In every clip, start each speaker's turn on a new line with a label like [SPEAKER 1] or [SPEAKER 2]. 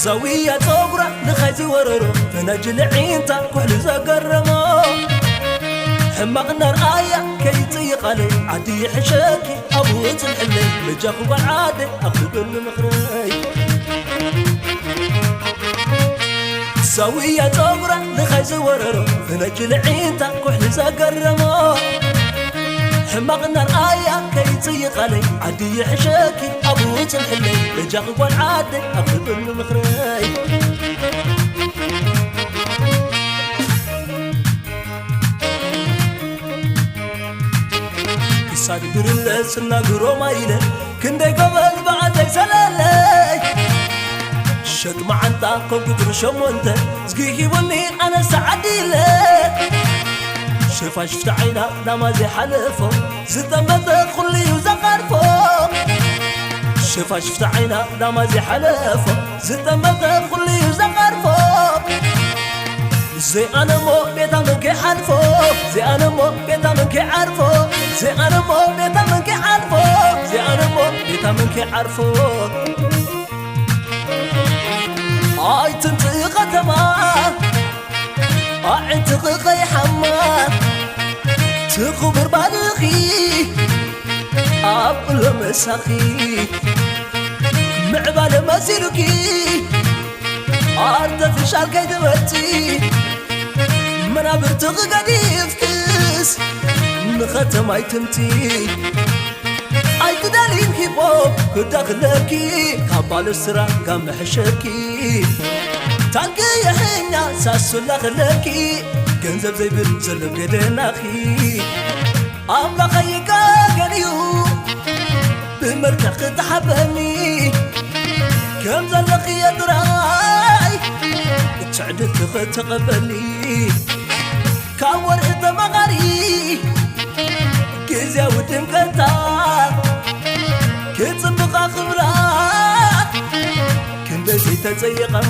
[SPEAKER 1] زاوية صبرة لخيزي وررو فنجل عينتا كل زقرمو حمقنا رآية كي يطيق علي عدي حشاكي أبوت الحلي لجاخو بالعادة أخذ المخري زاوية صبرة لخيزي وررو فنجل عينتا كل زقرمو حمقنا رآية كي يطيق علي عدي حشاكي أبوت الحلي لجاخو بالعادة أخذ المخري صار برل سنا غرو مايله كندي قبل بعد سلالي شك ما انت كنت شمو انت زقيكي بني انا سعديله شفا شفت عينا لما زي حلفو زتمت خلي وزقرفو شفا شفت عينا لما زي حلفو زتمت خلي وزقرفو زي أنا مو بيتا منك عارفو زي أنا مو بيتا منك عارفو زي أنا مو بيتا منك عارفو زي أنا مو بيتا منك عارفو آي تنطيق تما آي تقيقي حما تخبر بالغي أبل مساخي معبال مسيركي أرتفشال كي دمتي منابر تغقدي فكس نختم اي تمتي اي تدالين هيبوب كداخلكي كابال السرا كام حشكي تانكي يحينا ساسو لاخلكي كنزب زي بنزلم قدناخي أملا خيكا قريو بمركق تحبني كم زلقي يدراي تعدت تقبلي كاور إذا مغاري كيزيا ودم كنتا كتصبقا خبرا كندا زي تزيقا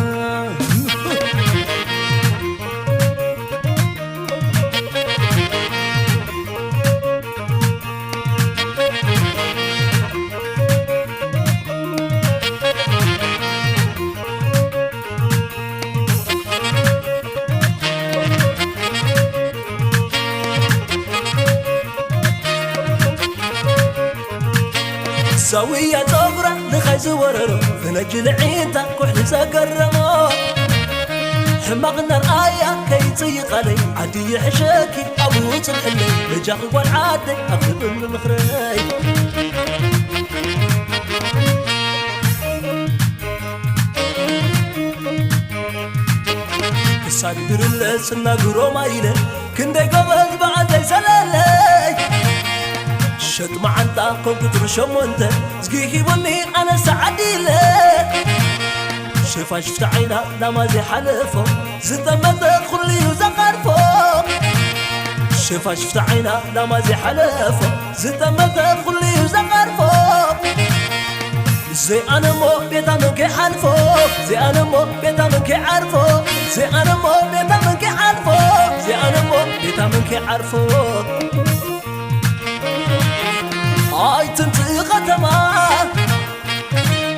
[SPEAKER 1] زاوية صبرة لخيز وررو فنجل عينتا كحل زقرمو حمقنا رآية كي يطيق علي عدي حشاكي أبوت الحلي لجاخي والعادة أخذ المخري كساد برل سنا غرو مايله كندي قبل بعد سلالي شك ما انت كنت شمو انت زقيكي بني انا سعديله شفا شفت عينا لما زي حلفو زتمت خلي وزقرفو شفا شفت عينا لما زي حلفو زتمت خلي وزقرفو زي انا مو بيتا منك عارفو زي انا مو بيتا منك عارفو زي انا مو بيتا منك عارفو زي انا مو بيتا منك عارفو آي تنطيق تما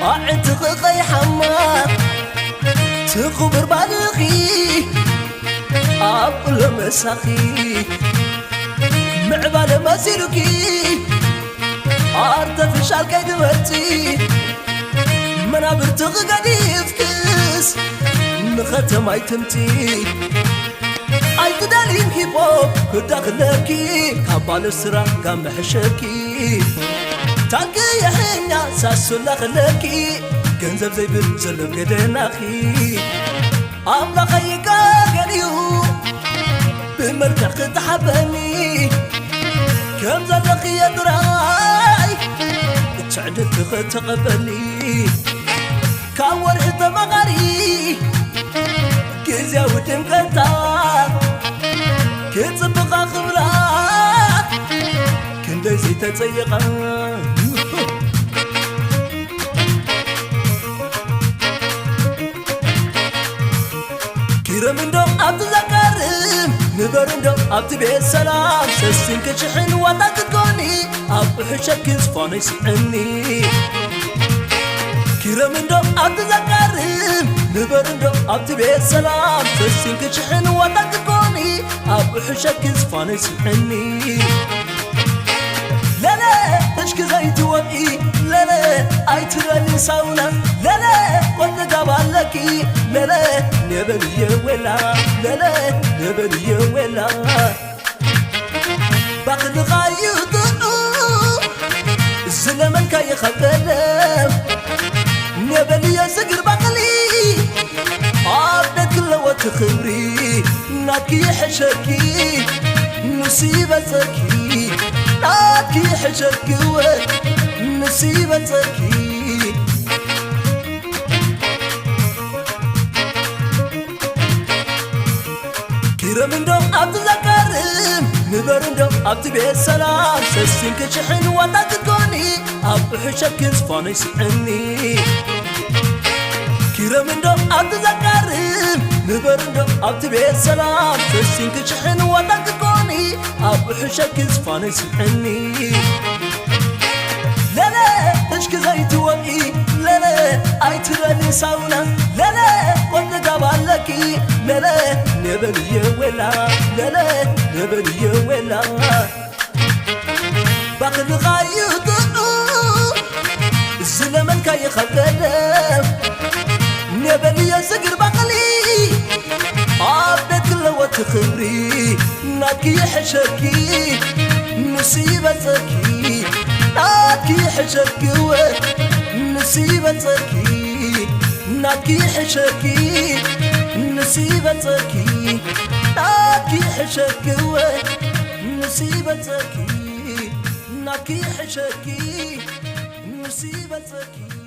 [SPEAKER 1] آي تقيقي حما تخبر بالغي أبل مساخي معبال مسيركي أرتفشال كي دمتي منابر تغقدي فكس نختم اي تمتي اي تدالين هيبوب كداخلكي كابال السرا كام حشكي تانكي يحينا ساسو لاخلكي كنزب زي بنزلم قدناخي أملا خيكا قريو بمركق تحبني كم زلقي يدراي تعدت تقبلي كاور إذا مغاري كيزيا ودم كنتا كتصبقا خبرا كندا زي تزيقا كيرمندو عبد الزكارم نبرندو عبد بيت سلام سسين كشحن وانا تكوني عبد حشك صفاني سعني كيرمندو عبد الزكارم نبرندو أبتبي السلام تسين كشحن وتكوني أبحشك زفاني سحني لا لا تشك زيت وقي لا لا أيترالي ساونا لا لا قد قبالكي لا لا نبري ولا لا لا نبري ولا باقد غايضو الزلمن كاي خبلم نبلي سقر بقلي عبدك لو تخبري ناكي حشكي نصيبتكي ناكي حشكي نصيبتكي كرمندو عبد الكريم نبرندو عبد بيت سلام سسين كشحن وتكوني أبحشك زفاني سعني كرمندو عبد الكريم نبرندو عبد بيت سلام سسين كشحن وتكوني أبحشك زفاني سعني لا لا تشك زيت وقي لا لا أيترالي ساونا لا لا قد قبالكي لا لا نبلي ولا لا لا نبلي ولا باقد غايضو الزلمن كاي خبلم نبلي سقر بقلي عبدك لو تخبري ناكي حشكي نصيبتكي ناكي حشكي نصيبتكي ناكي حشكي نصيبتكي ناكي حشكي نصيبتكي ناكي حشكي نصيبتكي